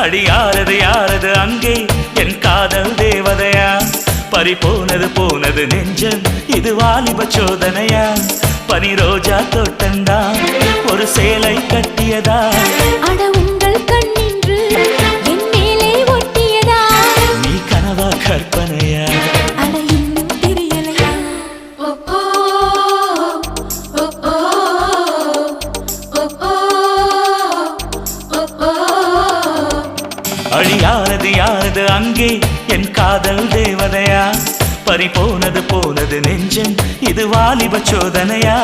அடி யாரது யாரது அங்கே என் காதல் தேவதையா பறிபோனது போனது நெஞ்சம் இது வாலிப சோதனையா பனி ரோஜா தோட்டந்தா ஒரு சேலை கட்டியதா அட உங்கள் கண்ணின்று என் மேலே ஒட்டியதா நீ கனவா கற்பனையா அட இன்னும் தெரியலையா அடி யாரது யாரது அங்கே என் காதல் தேவதையா பறிபோனது போனது நெஞ்சம் இது வாலிப சோதனையா